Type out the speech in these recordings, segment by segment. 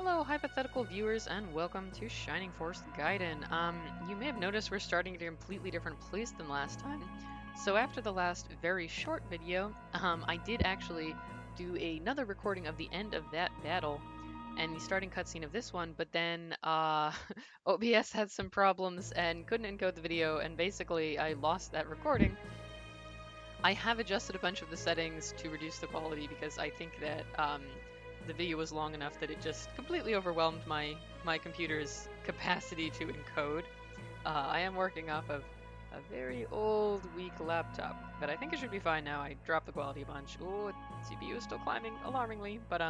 Hello, hypothetical viewers, and welcome to Shining Force Gaiden. You may have noticed we're starting at a completely different place than last time. So after the last very short video, I did actually do another recording of the end of that battle and the starting cutscene of this one, but then OBS had some problems and couldn't encode the video, and basically I lost that recording. I have adjusted a bunch of the settings to reduce the quality because I think that the video was long enough that it just completely overwhelmed my computer's capacity to encode. I am working off of a very old, weak laptop, but I think it should be fine now. I dropped the quality a bunch. Oh, CPU is still climbing alarmingly, but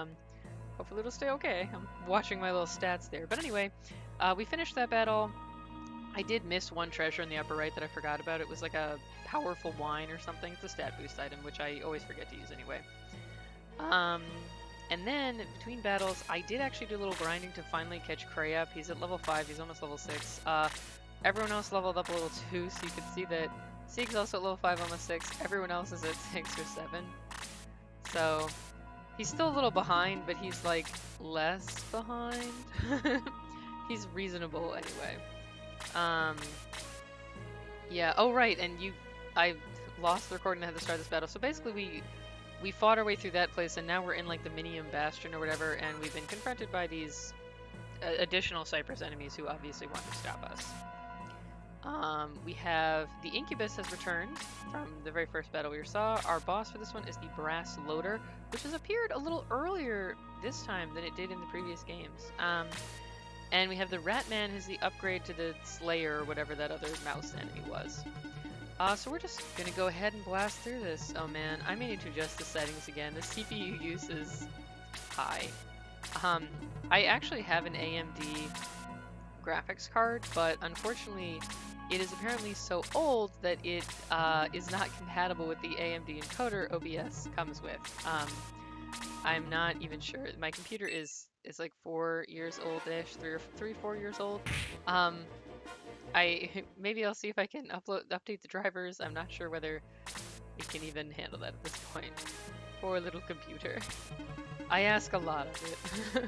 hopefully it'll stay okay. I'm watching my little stats there. But anyway, we finished that battle. I did miss one treasure in the upper right that I forgot about. It was like a powerful wine or something. It's a stat boost item, which I always forget to use anyway. Um, and then between battles, I did actually do a little grinding to finally catch Cray up. He's at level 5. He's almost level 6. Everyone else leveled up a little too, so you can see that Sieg's also at level 5, almost 6. Everyone else is at 6 or 7. So he's still a little behind, but he's like less behind. He's reasonable anyway. Yeah. Oh, right. And I lost the recording at the start of this battle. So basically, we fought our way through that place, and now we're in like the Miniyom Bastion or whatever, and we've been confronted by these additional Cypress enemies who obviously want to stop us. We have the Incubus has returned from the very first battle we saw. Our boss for this one is the Brass Loader, which has appeared a little earlier this time than it did in the previous games. And we have the Ratman, who's the upgrade to the Slayer or whatever that other mouse enemy was. So we're just gonna go ahead and blast through this. Oh man, I may need to adjust the settings again. The CPU use is high. I actually have an AMD graphics card, but unfortunately it is apparently so old that it is not compatible with the AMD encoder OBS comes with. I'm not even sure. My computer is like 4 years old-ish, 4 years old. Maybe I'll see if I can update the drivers. I'm not sure whether it can even handle that at this point. Poor little computer. I ask a lot of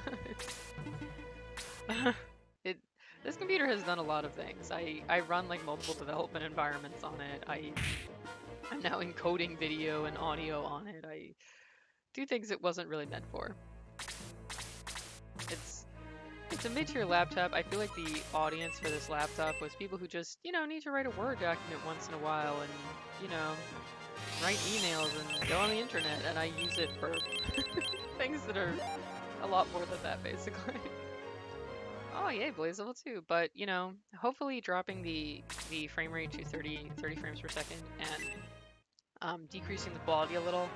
it. This computer has done a lot of things. I run like multiple development environments on it. I'm now encoding video and audio on it. I do things it wasn't really meant for. It's a mid-tier laptop. I feel like the audience for this laptop was people who just, need to write a Word document once in a while and, write emails and go on the internet, and I use it for things that are a lot more than that, basically. Oh, yay, Blaze level 2. But, hopefully dropping the frame rate to 30 frames per second and decreasing the quality a little,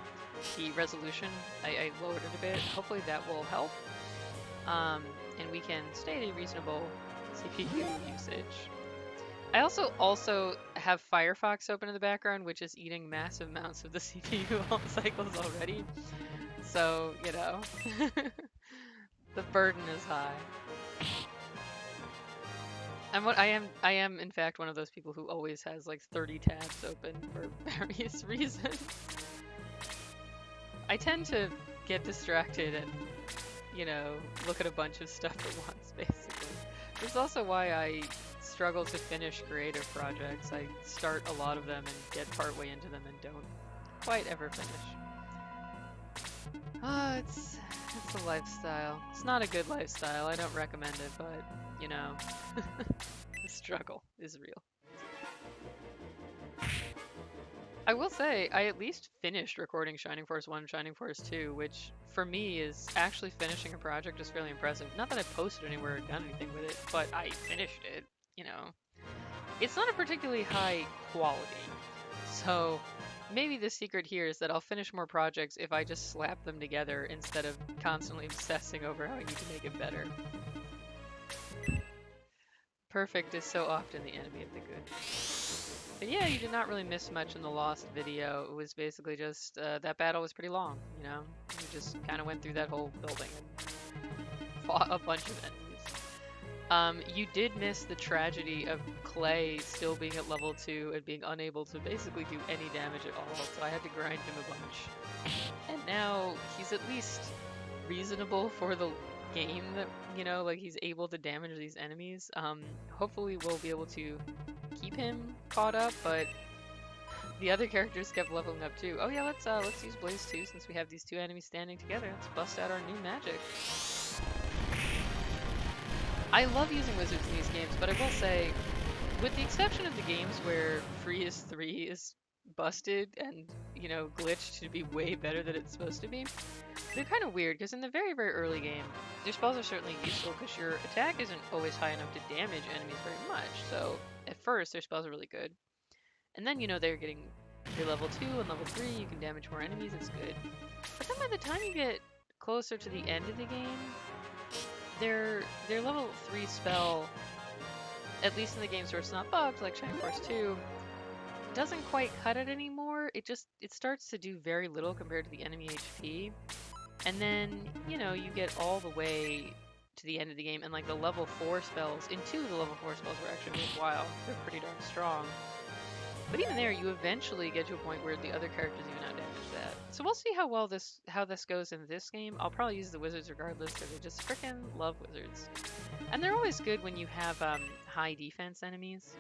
the resolution, I lowered it a bit. Hopefully that will help. And we can stay at a reasonable CPU usage. I also have Firefox open in the background, which is eating massive amounts of the CPU cycles already. So, the burden is high. I am in fact one of those people who always has like 30 tabs open for various reasons. I tend to get distracted and look at a bunch of stuff at once, basically. This is also why I struggle to finish creative projects. I start a lot of them and get partway into them and don't quite ever finish. It's a lifestyle. It's not a good lifestyle. I don't recommend it, but, the struggle is real. I will say, I at least finished recording Shining Force 1 and Shining Force 2, which for me is actually finishing a project is fairly impressive. Not that I posted anywhere or done anything with it, but I finished it, It's not a particularly high quality, so maybe the secret here is that I'll finish more projects if I just slap them together instead of constantly obsessing over how I need to make it better. Perfect is so often the enemy of the good. But yeah, you did not really miss much in the Lost video. It was basically just, that battle was pretty long, You just kind of went through that whole building and fought a bunch of enemies. You did miss the tragedy of Clay still being at level 2 and being unable to basically do any damage at all, so I had to grind him a bunch. And now he's at least reasonable for the game that, like he's able to damage these enemies. Hopefully we'll be able to keep him caught up, but the other characters kept leveling up too. Oh yeah, let's use Blaze too, since we have these two enemies standing together. Let's bust out our new magic. I love using wizards in these games, but I will say, with the exception of the games where Freeze 3 is busted and, glitched to be way better than it's supposed to be, they're kind of weird, because in the very, very early game, their spells are certainly useful because your attack isn't always high enough to damage enemies very much, so at first their spells are really good. And then, they're level 2 and level 3, you can damage more enemies, it's good. But then by the time you get closer to the end of the game, their level 3 spell, at least in the games where it's not bugged, like Shining Force 2, doesn't quite cut it anymore. It starts to do very little compared to the enemy HP. And then, you get all the way to the end of the game, and like the level 4 spells, in 2 of the level 4 spells were actually worthwhile. They're pretty darn strong. But even there, you eventually get to a point where the other characters even outdamage that. So we'll see how this goes in this game. I'll probably use the wizards regardless, because I just freaking love wizards. And they're always good when you have high defense enemies.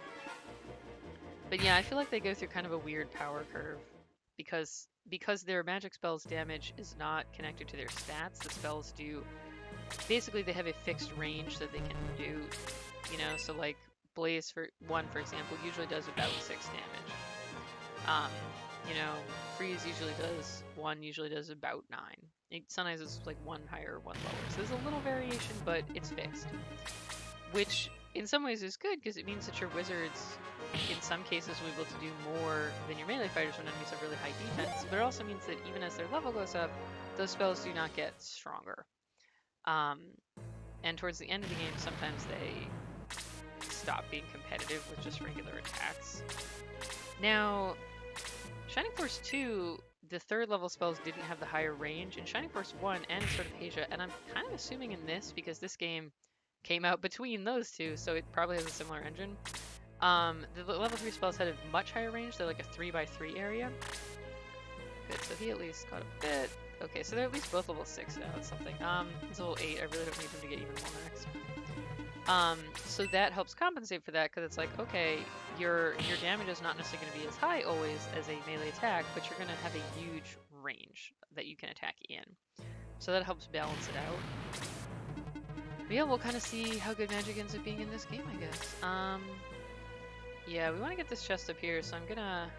But yeah, I feel like they go through kind of a weird power curve, because their magic spells damage is not connected to their stats. The spells do, basically they have a fixed range that they can do, so like Blaze for example, usually does about 6 damage. Freeze usually does 1, usually does about 9. Sometimes it's like 1 higher, 1 lower. So there's a little variation, but it's fixed. Which in some ways is good, because it means that your wizards, in some cases, will be able to do more than your melee fighters when enemies have really high defense. But it also means that even as their level goes up, those spells do not get stronger. And towards the end of the game, sometimes they stop being competitive with just regular attacks. Now, Shining Force 2, the 3rd level spells didn't have the higher range. In Shining Force 1 and Sword of Asia, and I'm kind of assuming in this, because this game came out between those two, so it probably has a similar engine. The level 3 spells had a much higher range. They're like a 3x3 area. Good, so he at least got a bit. Okay, so they're at least both level 6 now. That's something. He's level 8. I really don't need him to get even more max. So that helps compensate for that, because it's like, okay, your damage is not necessarily going to be as high always as a melee attack, but you're going to have a huge range that you can attack in. So that helps balance it out. But yeah, we'll kind of see how good magic ends up being in this game, I guess. Yeah, we want to get this chest up here, so I'm gonna...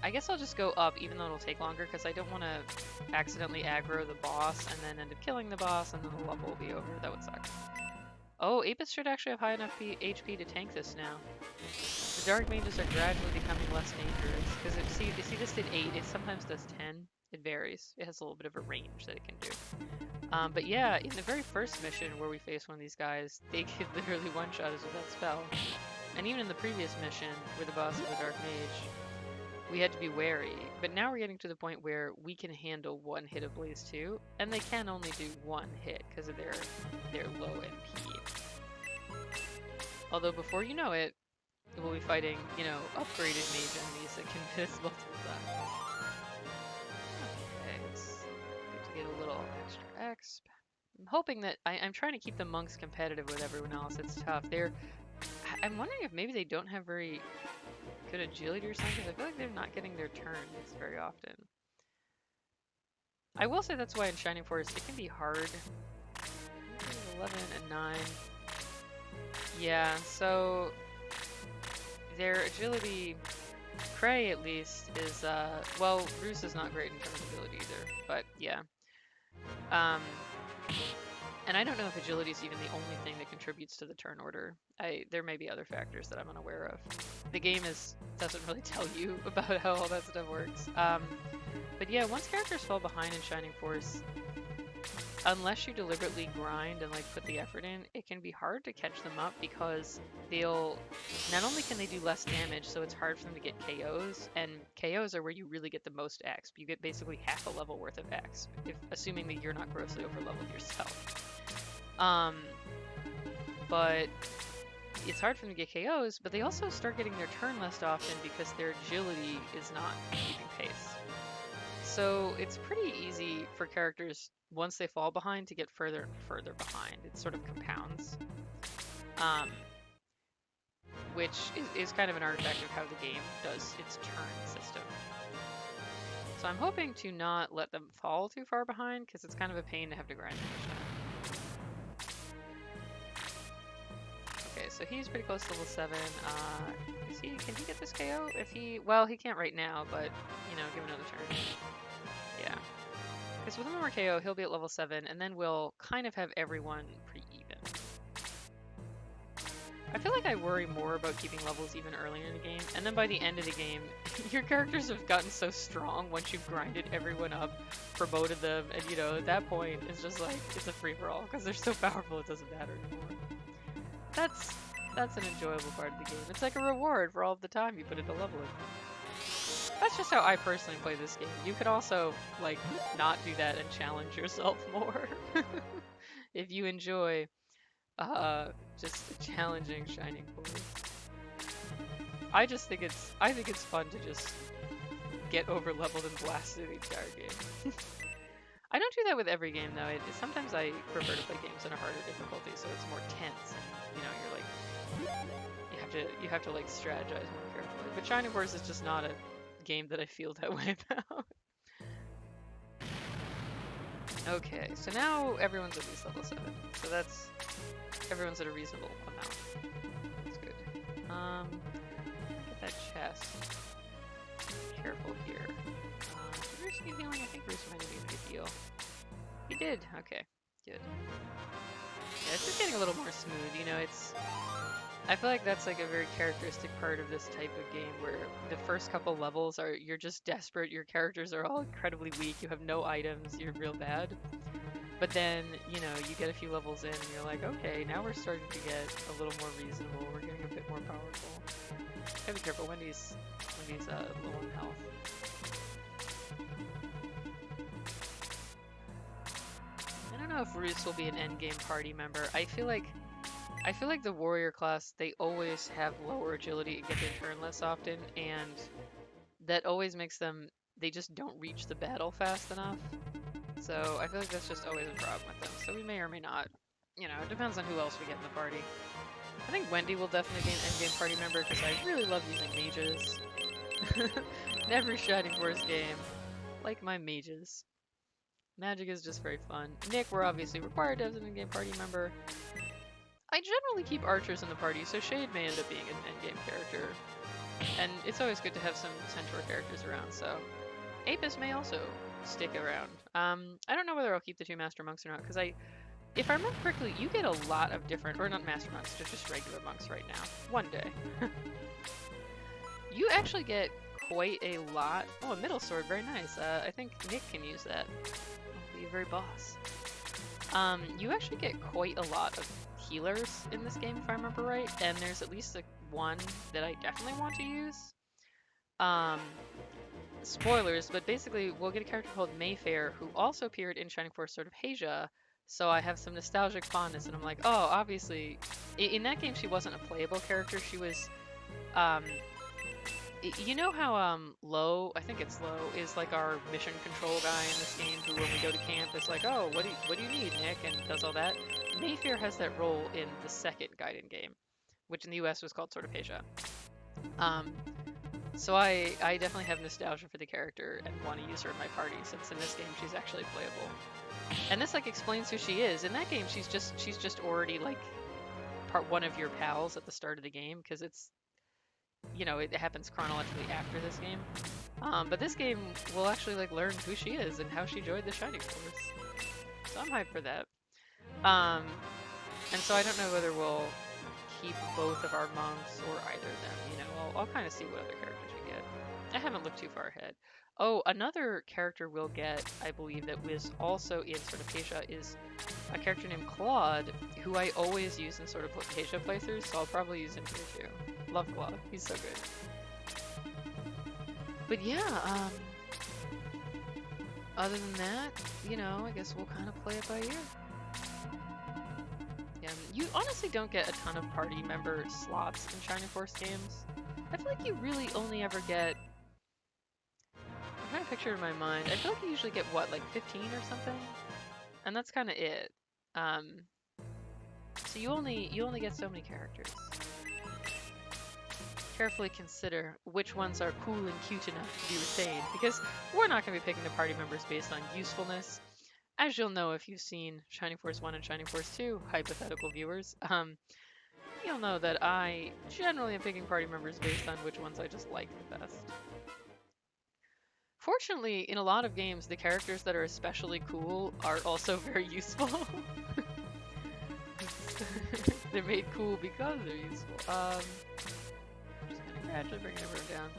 I guess I'll just go up, even though it'll take longer, because I don't want to accidentally aggro the boss and then end up killing the boss, and then the level will be over. That would suck. Oh, Apis should actually have high enough HP to tank this now. The dark mages are gradually becoming less dangerous, because see this did 8, it sometimes does 10. It varies. It has a little bit of a range that it can do. But yeah, in the very first mission where we face one of these guys, they could literally one-shot us with that spell. And even in the previous mission, where the boss was a dark mage, we had to be wary. But now we're getting to the point where we can handle 1 hit of Blaze 2, and they can only do 1 hit because of their low MP. Although before you know it, we'll be fighting, upgraded mage enemies that can hit us multiple times. Okay, it's good to get a little extra exp. I'm hoping that I'm trying to keep the monks competitive with everyone else. It's tough. I'm wondering if maybe they don't have very good agility or something, because I feel like they're not getting their turns very often. I will say that's why in Shining Force it can be hard. 11 and 9. Yeah, so their agility, Cray at least, is, well, Roos is not great in terms of agility either, but yeah. And I don't know if agility is even the only thing that contributes to the turn order. There may be other factors that I'm unaware of. The game doesn't really tell you about how all that stuff works. But yeah, once characters fall behind in Shining Force, unless you deliberately grind and put the effort in, it can be hard to catch them up, because not only can they do less damage, so it's hard for them to get KOs, and KOs are where you really get the most XP. You get basically half a level worth of XP, assuming that you're not grossly over-leveled yourself. But it's hard for them to get KOs, but they also start getting their turn less often because their agility is not keeping pace. So it's pretty easy for characters once they fall behind to get further and further behind. It sort of compounds, um, which is kind of an artifact of how the game does its turn system. So I'm hoping to not let them fall too far behind because it's kind of a pain to have to grind finish that. Okay, so he's pretty close to level 7. Can he get this KO? Well, he can't right now, but, you know, give another turn. Yeah. Because with one more KO, he'll be at level 7, and then we'll kind of have everyone pretty even. I feel like I worry more about keeping levels even earlier in the game, and then by the end of the game, your characters have gotten so strong once you've grinded everyone up, promoted them, and you know, at that point, it's just like, it's a free-for-all, because they're so powerful it doesn't matter anymore. That's an enjoyable part of the game. It's like a reward for all of the time you put into leveling. That's just how I personally play this game. You could also, like, not do that and challenge yourself more. If you enjoy just challenging Shining Force. I think it's fun to just get over leveled and blasted the entire game. I don't do that with every game though. Sometimes I prefer to play games in a harder difficulty, so it's more tense, and you know, you're like, you have to like strategize more carefully. But Shining Force is just not a game that I feel that way about. Okay, so now everyone's at least level 7, so everyone's at a reasonable amount. That's good. Get that chest. Careful here. Did Bruce need healing? I think Bruce might have a good deal. He did. Okay, good. Yeah, it's just getting a little more smooth. You know, I feel like that's like a very characteristic part of this type of game where the first couple levels you're just desperate. Your characters are all incredibly weak. You have no items. You're real bad. But then, you know, you get a few levels in and you're like, okay, now we're starting to get a little more reasonable. We're getting a bit more powerful. Gotta be careful. Wendy's low on health. I don't know if Roos will be an endgame party member. I feel like the warrior class, they always have lower agility and get their turn less often, and that always makes them, they just don't reach the battle fast enough. So I feel like that's just always a problem with them. So we may or may not, you know, it depends on who else we get in the party. I think Wendy will definitely be an endgame party member because I really love using mages. In every Shining Force game, like my mages. Magic is just very fun. Nick, we're obviously required to have an endgame party member. I generally keep archers in the party, so Shade may end up being an endgame character. And it's always good to have some centaur characters around, so Apis may also stick around. I don't know whether I'll keep the 2 Master Monks or not, because if I remember correctly, you get a lot of different, or not Master Monks, just regular monks right now. One day. You actually get quite a lot. Oh, a middle sword, very nice. I think Nick can use that. I'll be very boss. You actually get quite a lot of healers in this game, if I remember right, and there's at least one that I definitely want to use. Spoilers, but basically we'll get a character called Mayfair who also appeared in Shining Force Sword of Asia, so I have some nostalgic fondness, and I'm like, oh, obviously, in that game she wasn't a playable character, she was, you know how Lo, I think it's Lo, is like our mission control guy in this game who when we go to camp is like, oh, what do you need, Nick, and does all that? Mayfair has that role in the second Gaiden game, which in the US was called Sword of Asia. So I definitely have nostalgia for the character and want to use her in my party, since in this game she's actually playable. And this like explains who she is. In that game she's just already like part one of your pals at the start of the game, because it's, you know, it happens chronologically after this game. But this game will actually like learn who she is and how she joined the Shining Force. So I'm hyped for that. And so I don't know whether we'll keep both of our monks or either of them. You know, I'll kind of see what other characters we get. I haven't looked too far ahead. Oh, another character we'll get, I believe, that was also in Sword of Asia is a character named Claude, who I always use in Sword of Asia playthroughs, so I'll probably use him here too. Love Claude, he's so good. But yeah, other than that, you know, I guess we'll kind of play it by ear. Yeah, you honestly don't get a ton of party member slots in Shining Force games. I feel like you really only ever get... I'm trying to picture it in my mind. I feel like you usually get, what, like 15 or something? And that's kind of it. So you only get so many characters. Carefully consider which ones are cool and cute enough to be retained, because we're not going to be picking the party members based on usefulness. As you'll know if you've seen Shining Force 1 and Shining Force 2, hypothetical viewers, you'll know that I generally am picking party members based on which ones I just like the best. Fortunately, in a lot of games, the characters that are especially cool are also very useful. They're made cool because they're useful. Just gonna gradually bring everyone down.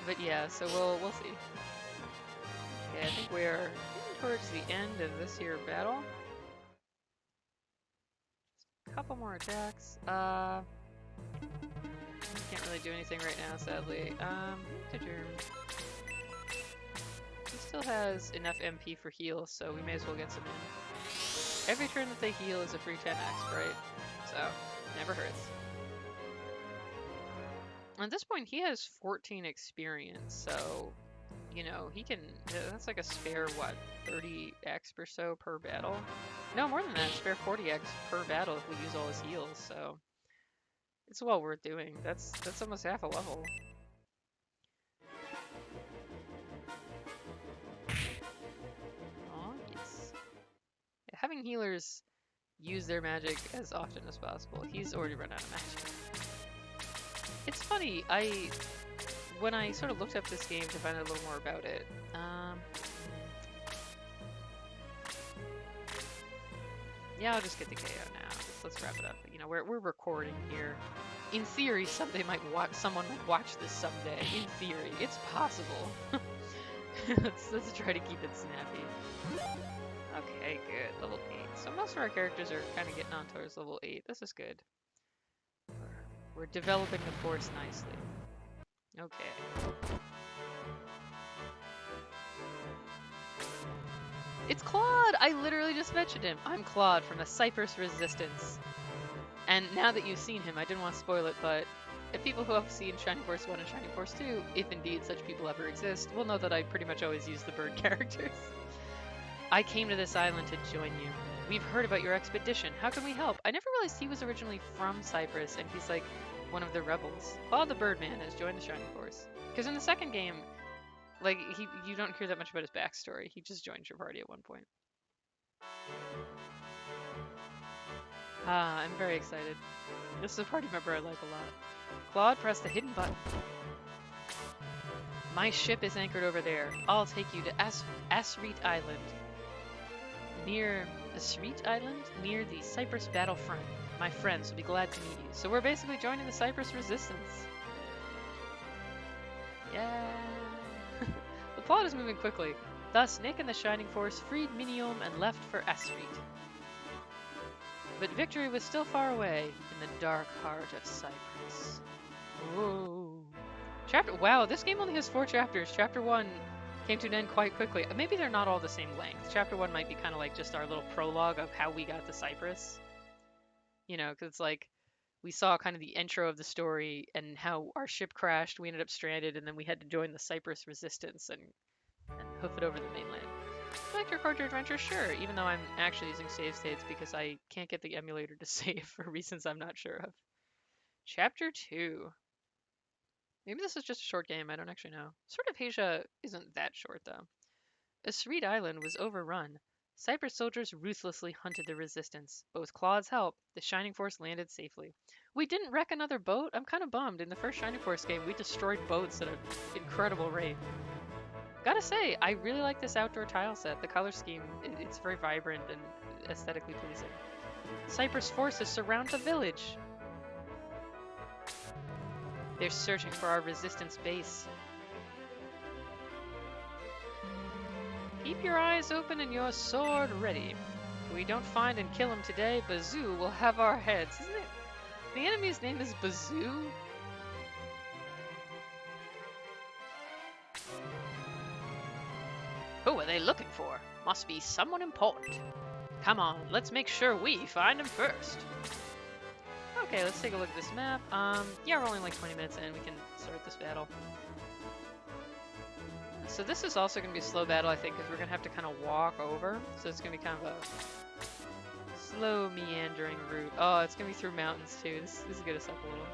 But yeah, so we'll see. Okay, I think we're getting towards the end of this here battle. Just a couple more attacks. Can't really do anything right now, sadly. He still has enough MP for heal, so we may as well get some in. Every turn that they heal is a free 10x, right? So, never hurts. At this point, he has 14 experience, so, you know, he can, that's like a spare, what, 30x or so per battle? No, more than that, spare 40x per battle if we use all his heals, so it's well worth doing. That's almost half a level. Oh, yes. Yeah, having healers use their magic as often as possible. He's already run out of magic. It's funny, when I sort of looked up this game to find out a little more about it, yeah, I'll just get the KO now. Let's wrap it up. You know, we're recording here. In theory, someone might watch this someday. In theory, it's possible. let's try to keep it snappy. Okay, good. Level 8. So most of our characters are kind of getting on towards level 8. This is good. We're developing the force nicely. Okay. It's Claude! I literally just mentioned him. I'm Claude from the Cypress Resistance. And now that you've seen him, I didn't want to spoil it, but if people who have seen Shining Force 1 and Shining Force 2, if indeed such people ever exist, will know that I pretty much always use the bird characters. I came to this island to join you. We've heard about your expedition. How can we help? I never realized he was originally from Cyprus, and he's like one of the rebels. Claude the Birdman has joined the Shining Force. Because in the second game, like, you don't hear that much about his backstory. He just joined your party at one point. Ah, I'm very excited. This is a party member I like a lot. Claude, press the hidden button. My ship is anchored over there. I'll take you to Asrit Island. Near Asrit Island? Near the Cyprus battlefront. My friends will be glad to meet you. So we're basically joining the Cyprus Resistance. Yeah. The plot is moving quickly. Thus, Nick and the Shining Force freed Miniyom and left for Asrit. But victory was still far away in the dark heart of Cyprus. Whoa. Wow, this game only has 4 chapters. Chapter 1 came to an end quite quickly. Maybe they're not all the same length. Chapter 1 might be kind of like just our little prologue of how we got to Cyprus. You know, because it's like we saw kind of the intro of the story and how our ship crashed, we ended up stranded, and then we had to join the Cyprus Resistance and hoof it over the mainland. Would you like to record your adventure? Sure, even though I'm actually using save states because I can't get the emulator to save for reasons I'm not sure of. Chapter 2. Maybe this is just a short game, I don't actually know. Sword of Asia isn't that short, though. Asrit Island was overrun. Cyprus soldiers ruthlessly hunted the resistance, but with Claude's help, the Shining Force landed safely. We didn't wreck another boat? I'm kind of bummed. In the first Shining Force game, we destroyed boats at an incredible rate. Gotta say, I really like this outdoor tile set. The color scheme, it's very vibrant and aesthetically pleasing. Cyprus forces surround the village. They're searching for our resistance base. Keep your eyes open and your sword ready. If we don't find and kill him today, Bazoo will have our heads. Isn't it? The enemy's name is Bazoo? Who are they looking for? Must be someone important. Come on, let's make sure we find him first. Okay, let's take a look at this map. Yeah, we're only like 20 minutes in. We can start this battle. So this is also going to be a slow battle, I think, because we're going to have to kind of walk over. So it's going to be kind of a slow, meandering route. Oh, it's going to be through mountains, too. This is going to suck a little.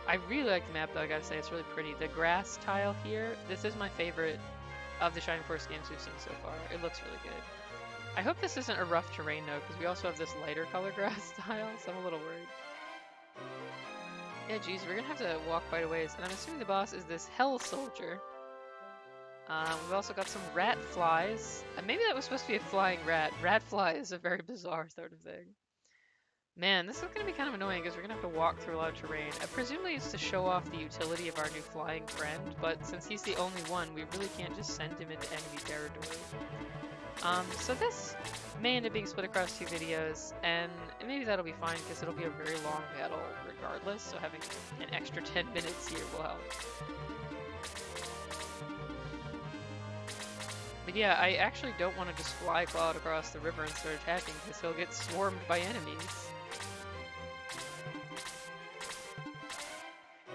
I really like the map, though, I gotta say. It's really pretty. The grass tile here, this is my favorite of the Shining Force games we've seen so far. It looks really good. I hope this isn't a rough terrain, though, because we also have this lighter color grass tile, so I'm a little worried. Yeah, geez, we're gonna have to walk quite a ways. And I'm assuming the boss is this Hell Soldier. We've also got some rat flies. Maybe that was supposed to be a flying rat. Rat fly is a very bizarre sort of thing. Man, this is going to be kind of annoying because we're going to have to walk through a lot of terrain. Presumably it's to show off the utility of our new flying friend, but since he's the only one, we really can't just send him into enemy territory. So this may end up being split across 2 videos, and maybe that'll be fine because it'll be a very long battle regardless, so having an extra 10 minutes here will help. But yeah, I actually don't want to just fly Claude across the river and start attacking because he'll get swarmed by enemies.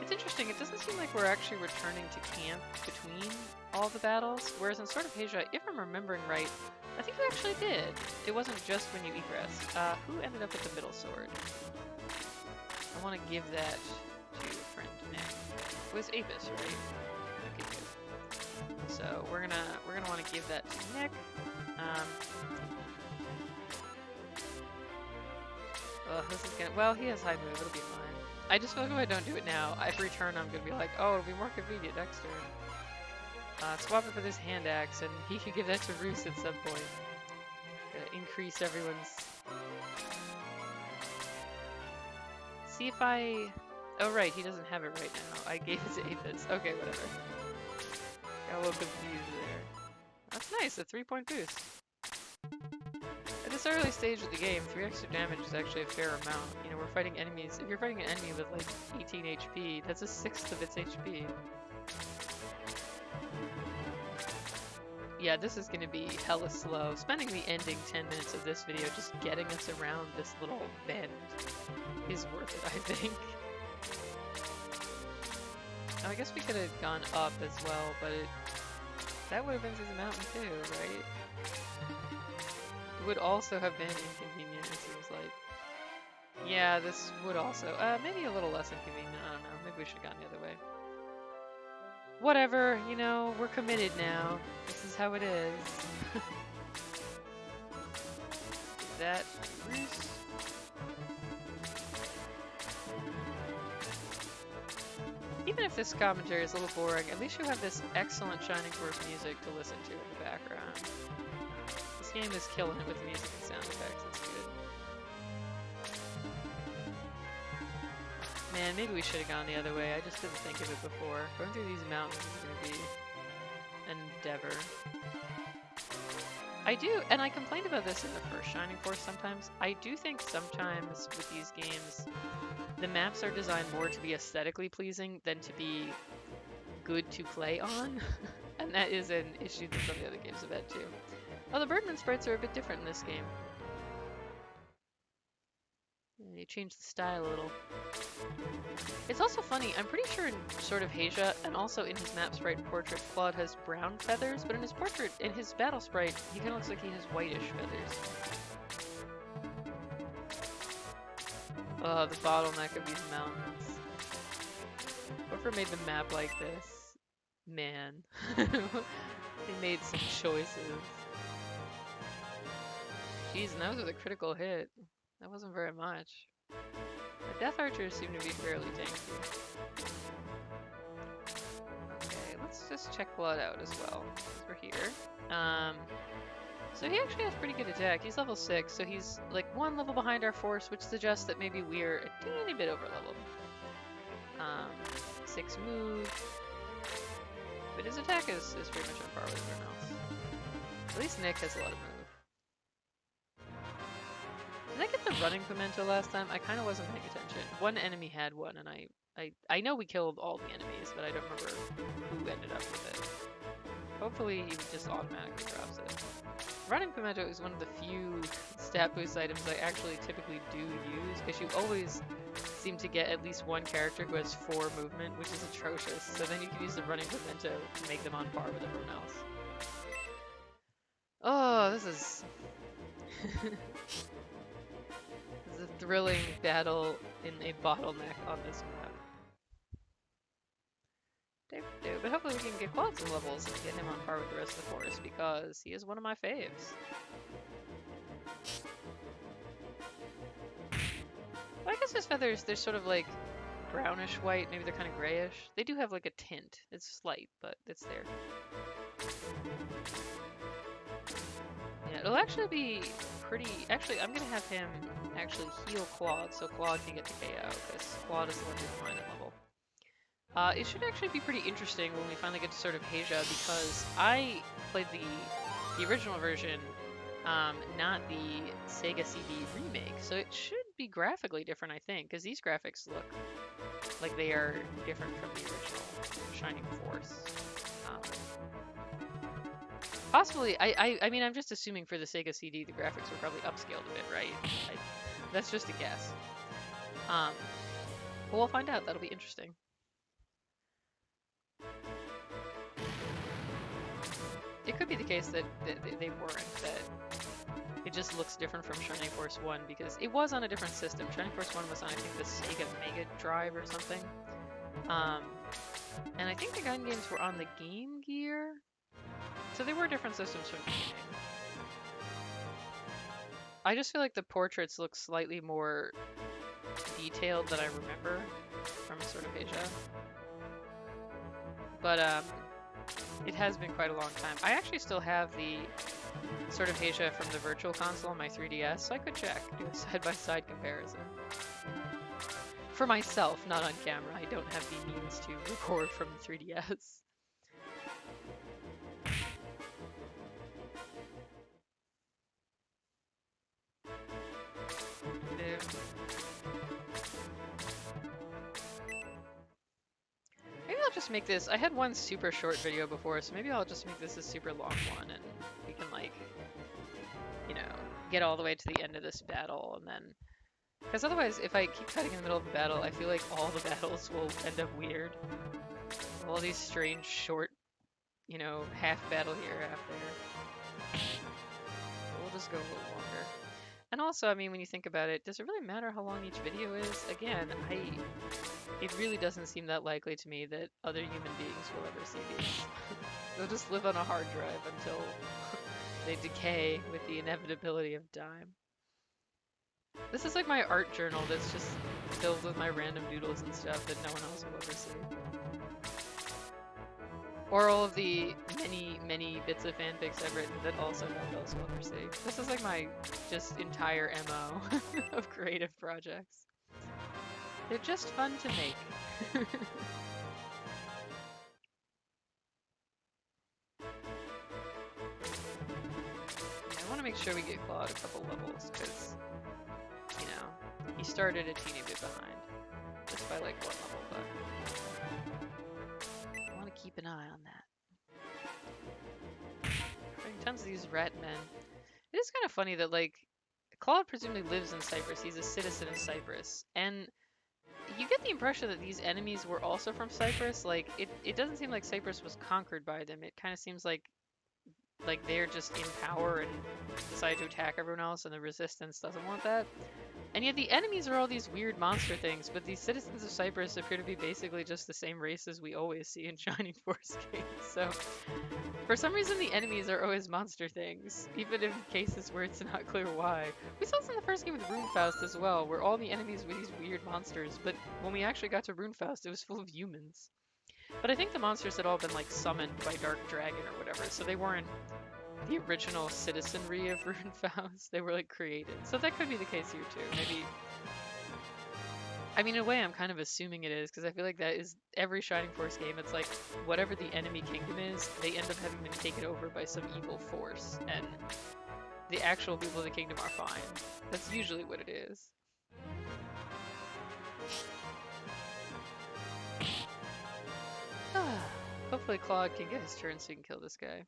It's interesting, it doesn't seem like we're actually returning to camp between all the battles, whereas in Sword of Asia, if I'm remembering right, I think you actually did. It wasn't just when you egress. Who ended up with the middle sword? I want to give that to a friend Nick. It was Apis, right? Okay, good. So we're gonna want to give that to Nick. Oh, this is gonna. Well, he has high move. It'll be fine. I just feel like if I don't do it now, every turn I'm gonna be like, oh, it'll be more convenient next turn. Swap it for this hand axe, and he can give that to Roos at some point. Increase everyone's. See if I. Oh right, he doesn't have it right now. I gave it to Apis. Okay, whatever. Got a little confused there. That's nice, a 3-point boost. At this early stage of the game, 3 extra damage is actually a fair amount. You know, we're fighting enemies. If you're fighting an enemy with like 18 HP, that's a 1/6 of its HP. Yeah, this is going to be hella slow. Spending the ending 10 minutes of this video just getting us around this little bend is worth it, I think. Now, I guess we could have gone up as well, but that would have been through the mountain too, right? It would also have been inconvenient, it seems like. Yeah, this would also, maybe a little less inconvenient, I don't know. Maybe we should have gone the other way. Whatever, you know, we're committed now. This is how it is. That Roos. Even if this commentary is a little boring, at least you have this excellent Shining Force music to listen to in the background. This game is killing it with music and sound effects, it's good. Man, maybe we should have gone the other way. I just didn't think of it before. Going through these mountains is going to be an endeavor. I do, and I complained about this in the first Shining Force sometimes. I do think sometimes with these games, the maps are designed more to be aesthetically pleasing than to be good to play on. And that is an issue that some of the other games have had too. Oh, the Birdman sprites are a bit different in this game. They changed the style a little. It's also funny, I'm pretty sure in Sword of Asia, and also in his map sprite portrait, Claude has brown feathers, but in his portrait, in his battle sprite, he kind of looks like he has whitish feathers. Oh, the bottleneck of these mountains. Whoever made the map like this, man, they made some choices. Jeez, and that was with a critical hit. That wasn't very much. The Death Archers seem to be fairly tanky. Okay, let's just check Claude out as well, because we're here. So he actually has pretty good attack. He's level 6, so he's like 1 level behind our force, which suggests that maybe we're a teeny bit over leveled. 6 move. But his attack is pretty much on par with everyone else. At least Nick has a lot of move. Did I get the running pimento last time? I kind of wasn't paying attention. One enemy had one, and I know we killed all the enemies, but I don't remember who ended up with it. Hopefully he just automatically drops it. Running pimento is one of the few stat boost items I actually typically do use, because you always seem to get at least one character who has 4 movement, which is atrocious. So then you can use the running memento to make them on par with everyone else. Oh, this is this is a thrilling battle in a bottleneck on this map. But hopefully we can get Claude some levels and get him on par with the rest of the force, because he is one of my faves. Well, I guess his feathers, they're sort of like brownish white, maybe they're kind of grayish. They do have like a tint. It's slight, but it's there. Yeah, it'll actually be pretty... Actually, I'm going to have him actually heal Claude, so Claude can get the KO, because Claude is the one who's behind the level. It should actually be pretty interesting when we finally get to Sword of Asia, because I played the original version, not the Sega CD remake, so it should be graphically different, I think, because these graphics look like they are different from the original Shining Force. Possibly, I mean, I'm just assuming for the Sega CD, the graphics were probably upscaled a bit, right? That's just a guess. But we'll find out. That'll be interesting. It could be the case that they weren't, that it just looks different from Shining Force 1, because it was on a different system. Shining Force 1 was on, I think, the Sega Mega Drive or something. And I think the Gaiden games were on the Game Gear. So they were different systems from the beginning. I just feel like the portraits look slightly more detailed than I remember from Sword of Asia. But it has been quite a long time. I actually still have the Sword of Asia from the Virtual Console on my 3DS, so I could check, do a side-by-side comparison. For myself, not on camera. I don't have the means to record from the 3DS. Maybe I'll just make this, I had one super short video before, so maybe I'll just make this a super long one, and we can, like, you know, get all the way to the end of this battle, and then, because otherwise, if I keep cutting in the middle of the battle, I feel like all the battles will end up weird. All these strange, short, you know, half battle here, half there. We'll just go a little longer. And also, I mean, when you think about it, does it really matter how long each video is? Again, it really doesn't seem that likely to me that other human beings will ever see these. They'll just live on a hard drive until they decay with the inevitability of time. This is like my art journal that's just filled with my random doodles and stuff that no one else will ever see. Or all of the many bits of fanfics I've written that also no one else will ever see. This is like my just entire MO of creative projects. They're just fun to make. I want to make sure we get Claude a couple levels, because, you know, he started a teeny bit behind. Just by like one level, but I want to keep an eye on that. Tons of these rat men. It is kind of funny that, like, Claude presumably lives in Cyprus. He's a citizen of Cyprus. And you get the impression that these enemies were also from Cyprus. Like, it doesn't seem like Cyprus was conquered by them. It kind of seems like they're just in power and decide to attack everyone else, and the resistance doesn't want that. And yet the enemies are all these weird monster things, but these citizens of Cyprus appear to be basically just the same race as we always see in Shining Force games. So for some reason the enemies are always monster things, even in cases where it's not clear why. We saw this in the first game with Runefaust as well, where all the enemies were these weird monsters, but when we actually got to Runefaust, it was full of humans. But I think the monsters had all been like summoned by Dark Dragon or whatever, so they weren't the original citizenry of Runefaust. They were like created. So that could be the case here too. Maybe. I mean, in a way, I'm kind of assuming it is, because I feel like that is every Shining Force game. It's like whatever the enemy kingdom is, they end up having been taken over by some evil force, and the actual people of the kingdom are fine. That's usually what it is. Hopefully Claude can get his turn so he can kill this guy.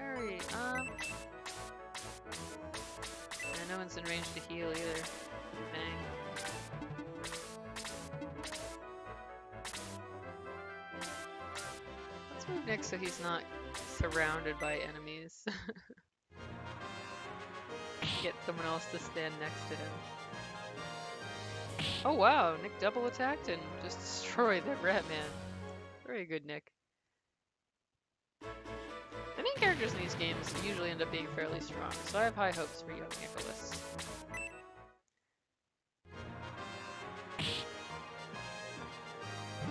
Alright, one's in range to heal either. Bang. Let's move Nick so he's not surrounded by enemies. Get someone else to stand next to him. Oh wow, Nick double attacked and just destroyed that rat man. Very good, Nick. The main characters in these games usually end up being fairly strong, so I have high hopes for young Nicholas.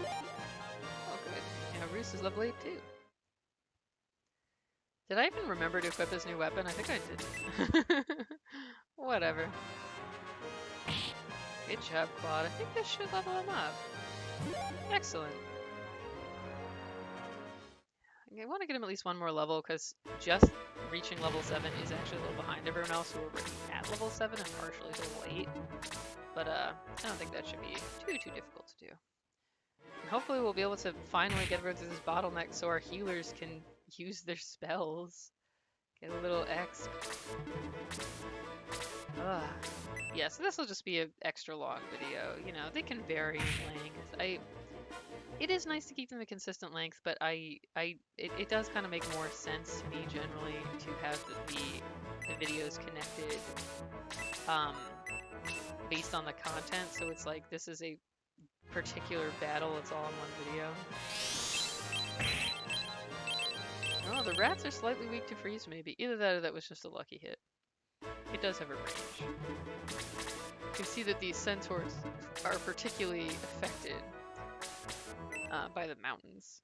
Oh good. Yeah, Roos is level 8 too. Did I even remember to equip his new weapon? I think I did. Whatever. Good job, Claude. I think this should level him up. Excellent. I want to get him at least one more level, because just reaching level 7 is actually a little behind everyone else who are already at level 7 and partially level 8. But I don't think that should be too difficult to do. And hopefully we'll be able to finally get rid of this bottleneck so our healers can use their spells. Get a little X. Yeah, so this will just be an extra long video. You know, they can vary in length. It is nice to keep them a consistent length, but it does kind of make more sense to me generally to have the videos connected based on the content. So it's like this is a particular battle, it's all in one video. Oh, the rats are slightly weak to freeze maybe. Either that or that was just a lucky hit. It does have a range. You can see that these centaurs are particularly affected by the mountains.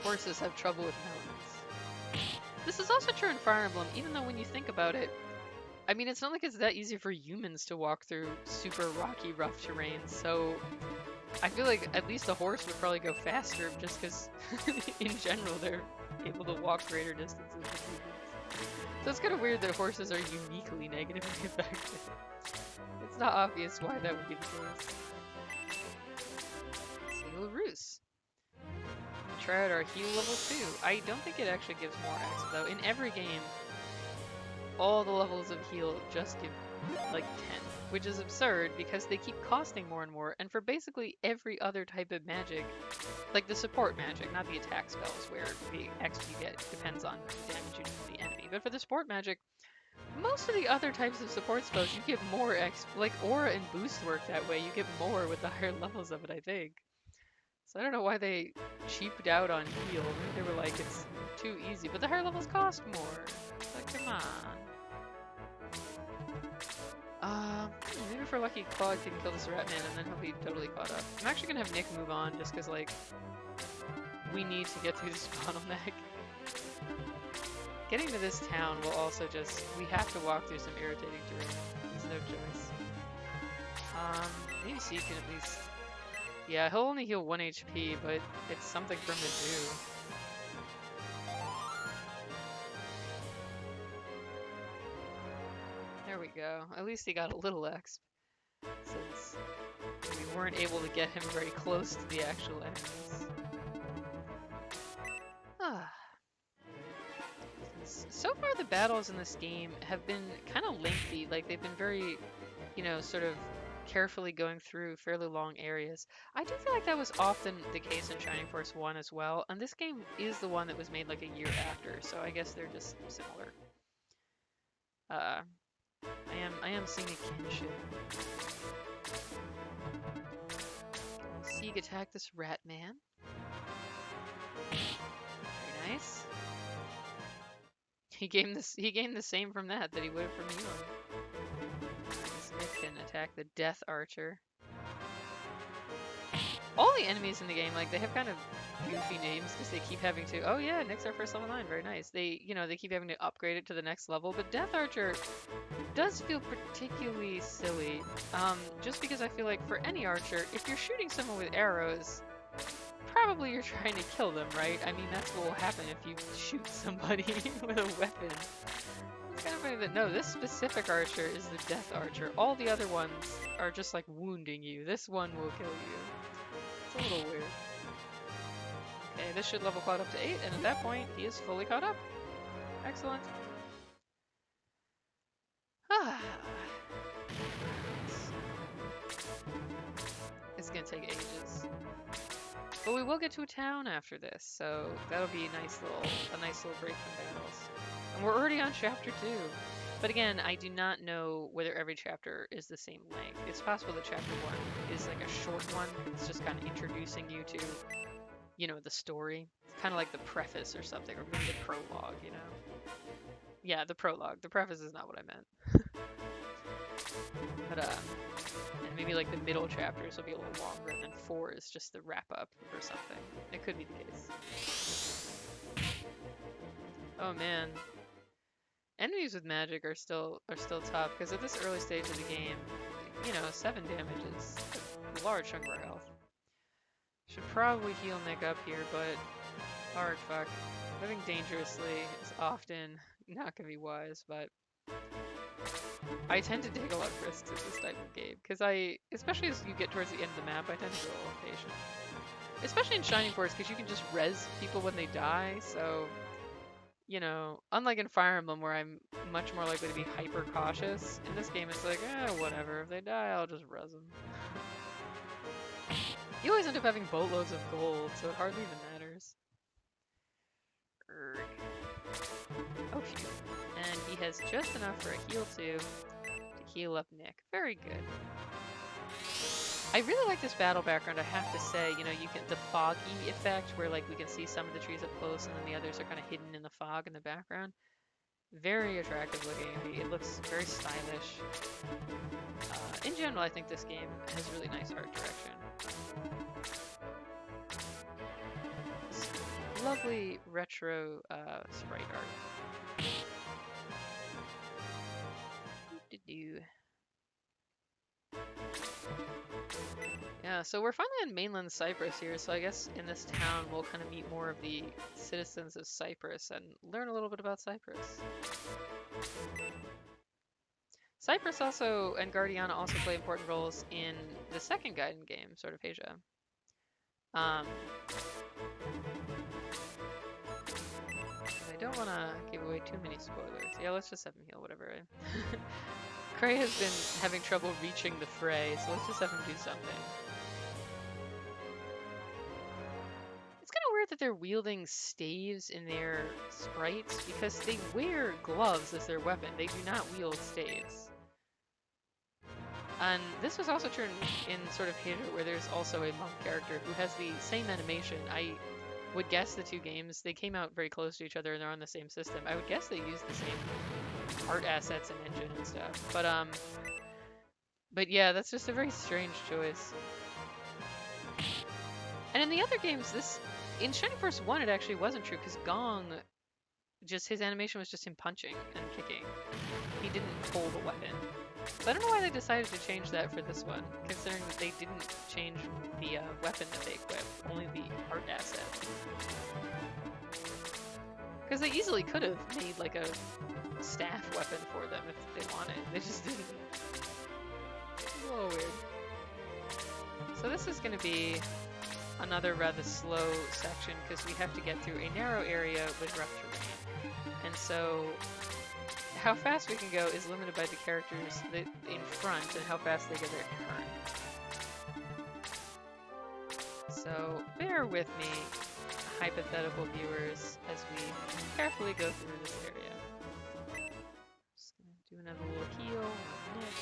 Horses have trouble with mountains. This is also true in Fire Emblem, even though when you think about it, I mean, it's not like it's that easy for humans to walk through super rocky, rough terrain, so I feel like at least a horse would probably go faster just because, in general, they're able to walk greater distances than humans. So it's kind of weird that horses are uniquely negatively affected. It's not obvious why that would be the case. Single Roos. Try out our heal level 2. I don't think it actually gives more X though. In every game, all the levels of heal just give like 10, which is absurd because they keep costing more and more, and for basically every other type of magic, like the support magic, not the attack spells where the X you get depends on damage you do to the enemy, but for the support magic, most of the other types of support spells you get more X, like Aura and Boost work that way, you get more with the higher levels of it, I think. So I don't know why they cheaped out on heal. Maybe they were like, it's too easy, but the higher levels cost more. Like, come on. Maybe for lucky, Claude can kill this rat man and then he'll be totally caught up. I'm actually gonna have Nick move on just because, like, we need to get through this bottleneck. Getting to this town will also just, we have to walk through some irritating terrain. There's no choice. Maybe C can at least, yeah, he'll only heal 1 HP, but it's something for him to do. There we go. At least he got a little XP, since we weren't able to get him very close to the actual enemies. So far the battles in this game have been kind of lengthy, like they've been very, you know, sort of carefully going through fairly long areas. I do feel like that was often the case in Shining Force 1 as well, and this game is the one that was made like a year after, so I guess they're just similar. I am seeing a kinship. Sieg attack this rat man. Very nice. He gained the same from that he would have from you. Smith can attack the Death Archer. All the enemies in the game, like, they have kind of goofy names because they keep having to, oh yeah, Nick's our first level 9, very nice. They, you know, they keep having to upgrade it to the next level, but Death Archer does feel particularly silly, just because I feel like for any archer, if you're shooting someone with arrows, probably you're trying to kill them, right? I mean, that's what will happen if you shoot somebody with a weapon. It's kind of funny that, no, this specific archer is the Death Archer. All the other ones are just like wounding you. This one will kill you. It's a little weird. Okay, this should level Claude up to 8, and at that point, he is fully caught up. Excellent. It's gonna take ages. But we will get to a town after this, so that'll be a nice little break from battles. And we're already on chapter 2. But again, I do not know whether every chapter is the same length. It's possible that chapter 1 is like a short one. It's just kind of introducing you to, you know, the story. It's kind of like the preface or something, or maybe the prologue, you know? Yeah, the prologue. The preface is not what I meant. But, and maybe like the middle chapters will be a little longer, and then 4 is just the wrap up or something. It could be the case. Oh man. Enemies with magic are still tough, because at this early stage of the game, you know, 7 damage is a large chunk of our health. Should probably heal Nick up here, but hard fuck. Living dangerously is often not gonna be wise, but I tend to take a lot of risks in this type of game, because especially as you get towards the end of the map, I tend to go a little patient. Especially in Shining Force, because you can just res people when they die, so, you know, unlike in Fire Emblem where I'm much more likely to be hyper cautious, in this game it's like, whatever, if they die, I'll just res them. You always end up having boatloads of gold, so it hardly even matters. Oh, phew. And he has just enough for a heal to heal up Nick. Very good. I really like this battle background, I have to say. You know, you get the foggy effect where like we can see some of the trees up close and then the others are kind of hidden in the fog in the background. Very attractive looking. It looks very stylish. In general, I think this game has really nice art direction. This lovely retro sprite art. Yeah, so we're finally in mainland Cyprus here, so I guess in this town we'll kind of meet more of the citizens of Cyprus and learn a little bit about Cyprus. Cyprus also and Guardiana also play important roles in the second Gaiden game, Sword of Asia. I don't want to give away too many spoilers. Yeah, let's just have him heal, whatever. Cray has been having trouble reaching the fray, so let's just have him do something. It's kind of weird that they're wielding staves in their sprites, because they wear gloves as their weapon. They do not wield staves. And this was also true in Sword of Asia, where there's also a monk character who has the same animation. I would guess the two games, they came out very close to each other and they're on the same system. I would guess they use the same art assets and engine and stuff. But yeah, that's just a very strange choice. And in the other games, in Shining Force 1, it actually wasn't true, because Gong, his animation was just him punching and kicking. He didn't hold a weapon. So I don't know why they decided to change that for this one, considering that they didn't change the weapon that they equipped, only the art asset. Because they easily could have made like a staff weapon for them if they wanted. They just didn't. It's a little weird. So this is going to be another rather slow section, because we have to get through a narrow area with rough terrain. And so how fast we can go is limited by the characters in front and how fast they get their turn. So bear with me, hypothetical viewers, as we carefully go through this area. Just gonna do another little heal on Nick.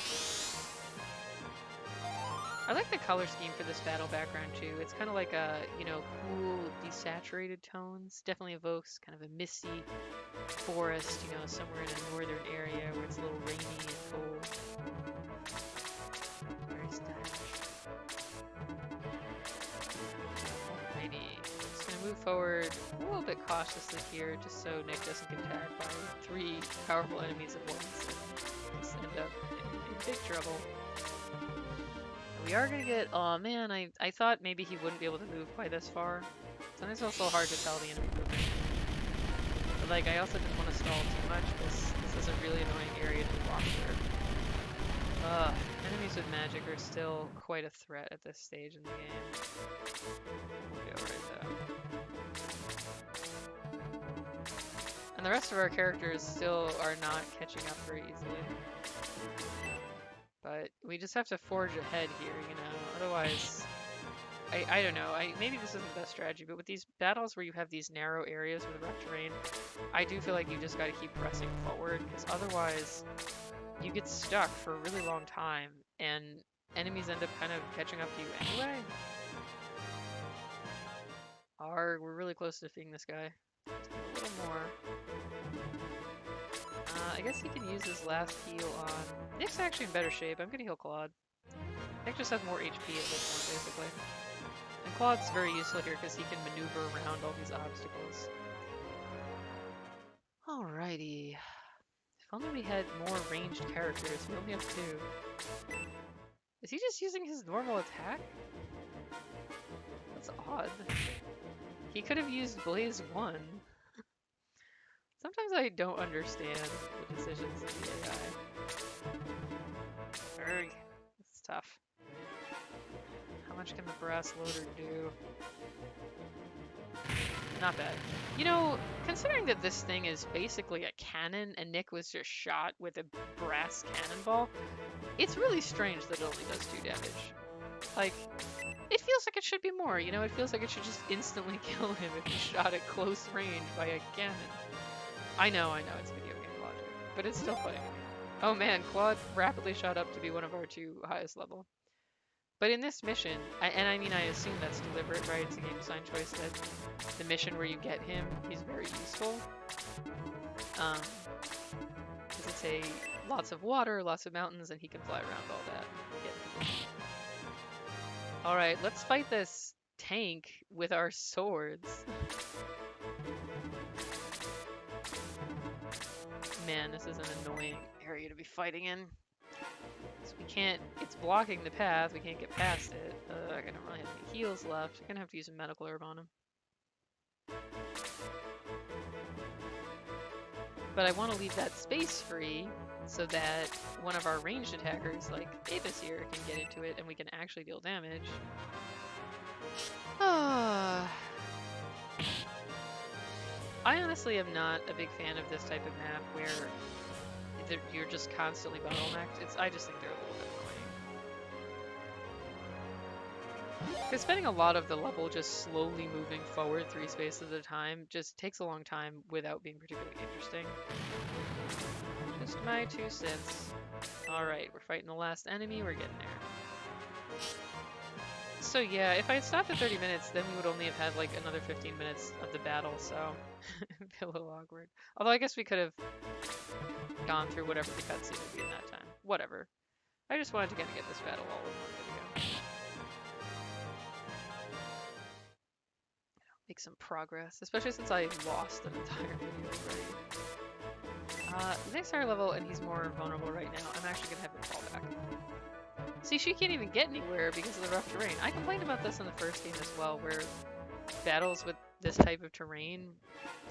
I like the color scheme for this battle background too. It's kind of like a, you know, cool, desaturated tones. Definitely evokes kind of a misty forest, you know, somewhere in a northern area where it's a little rainy and cold. Very stylish. Alrighty, just gonna move forward a little bit cautiously here, just so Nick doesn't get tagged by 3 powerful enemies at once and just end up in big trouble. We are gonna get, oh man, I thought maybe he wouldn't be able to move quite this far. Sometimes it's also hard to tell the enemy movement. But like, I also didn't want to stall too much, because this is a really annoying area to walk through. Enemies with magic are still quite a threat at this stage in the game. We'll go right there. And the rest of our characters still are not catching up very easily. But we just have to forge ahead here, you know, otherwise, I don't know, maybe this isn't the best strategy, but with these battles where you have these narrow areas with rough terrain, I do feel like you just gotta keep pressing forward, because otherwise, you get stuck for a really long time, and enemies end up kind of catching up to you anyway. We're really close to defeating this guy. Just a little more. I guess he can use his last heal on... Nick's actually in better shape. I'm gonna heal Claude. Nick just has more HP at this point, basically. And Claude's very useful here because he can maneuver around all these obstacles. Alrighty. If only we had more ranged characters. We only have 2. Is he just using his normal attack? That's odd. He could have used Blaze 1. Sometimes I don't understand the decisions of the AI. Erg. This is tough. How much can the brass loader do? Not bad. You know, considering that this thing is basically a cannon and Nick was just shot with a brass cannonball, it's really strange that it only does 2 damage. Like, it feels like it should be more, you know? It feels like it should just instantly kill him if he's shot at close range by a cannon. I know, it's video game logic, but it's still funny. Oh man, Claude rapidly shot up to be one of our 2 highest level. But in this mission, I assume that's deliberate, right? It's a game design choice that the mission where you get him, he's very useful. Because it's lots of water, lots of mountains, and he can fly around all that. Alright, let's fight this tank with our swords. Man, this is an annoying area to be fighting in. So we can't, it's blocking the path, we can't get past it. I don't really have any heals left. I'm gonna have to use a medical herb on him. But I want to leave that space free so that one of our ranged attackers, like Davis here, can get into it and we can actually deal damage. I honestly am not a big fan of this type of map where you're just constantly bottlenecked. I just think they're a little bit annoying. Because spending a lot of the level just slowly moving forward 3 spaces at a time just takes a long time without being particularly interesting. Just my 2 cents. Alright, we're fighting the last enemy, we're getting there. So yeah, if I had stopped at 30 minutes, then we would only have had like another 15 minutes of the battle, so it'd be a little awkward. Although I guess we could have gone through whatever the cutscene would be in that time. Whatever. I just wanted to kind of get this battle all in one video. Make some progress, especially since I lost an entire video already. Nick's higher level and he's more vulnerable right now. I'm actually gonna have him fall back. See, she can't even get anywhere because of the rough terrain. I complained about this in the first game as well, where battles with this type of terrain...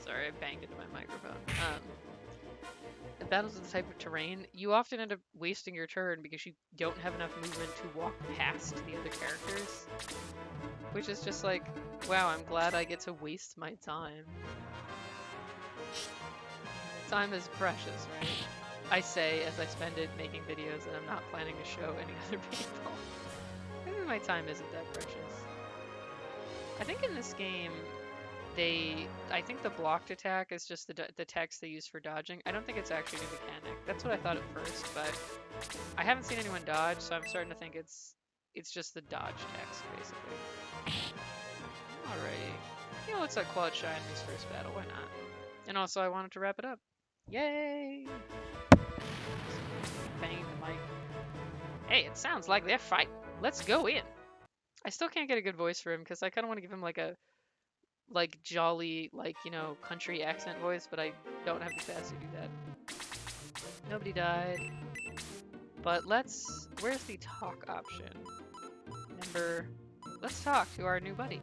Sorry, I banged into my microphone. Battles with this type of terrain, you often end up wasting your turn because you don't have enough movement to walk past the other characters. Which is just like, wow, I'm glad I get to waste my time. Time is precious, right? I say as I spend it making videos and I'm not planning to show any other people. Maybe my time isn't that precious. I think in this game, I think the blocked attack is just the text they use for dodging. I don't think it's actually a mechanic. That's what I thought at first, but I haven't seen anyone dodge, so I'm starting to think it's just the dodge text, basically. Alrighty. You know, let's let Claude shine in his first battle, why not? And also, I wanted to wrap it up. Yay! Banging the mic. Hey, it sounds like they're fighting. Let's go in. I still can't get a good voice for him because I kind of want to give him like a jolly, you know, country accent voice, but I don't have the capacity to do that. Nobody died. But where's the talk option? Let's talk to our new buddy.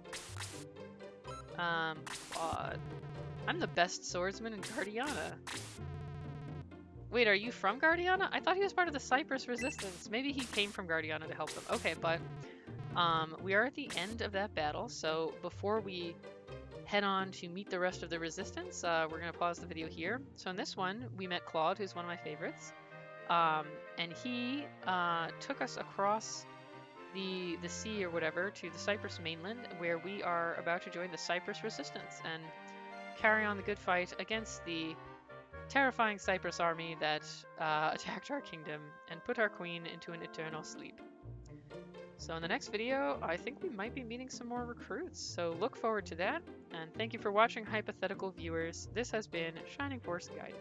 Claude. I'm the best swordsman in Guardiana. Wait, are you from Guardiana? I thought he was part of the Cypress Resistance. Maybe he came from Guardiana to help them. Okay, but we are at the end of that battle, so before we head on to meet the rest of the resistance. We're going to pause the video here. So in this one, we met Claude, who's one of my favorites. And he took us across the sea or whatever to the Cyprus mainland, where we are about to join the Cyprus resistance and carry on the good fight against the terrifying Cyprus army that attacked our kingdom and put our queen into an eternal sleep. So in the next video, I think we might be meeting some more recruits, so look forward to that, and thank you for watching, hypothetical viewers. This has been Shining Force Gaiden.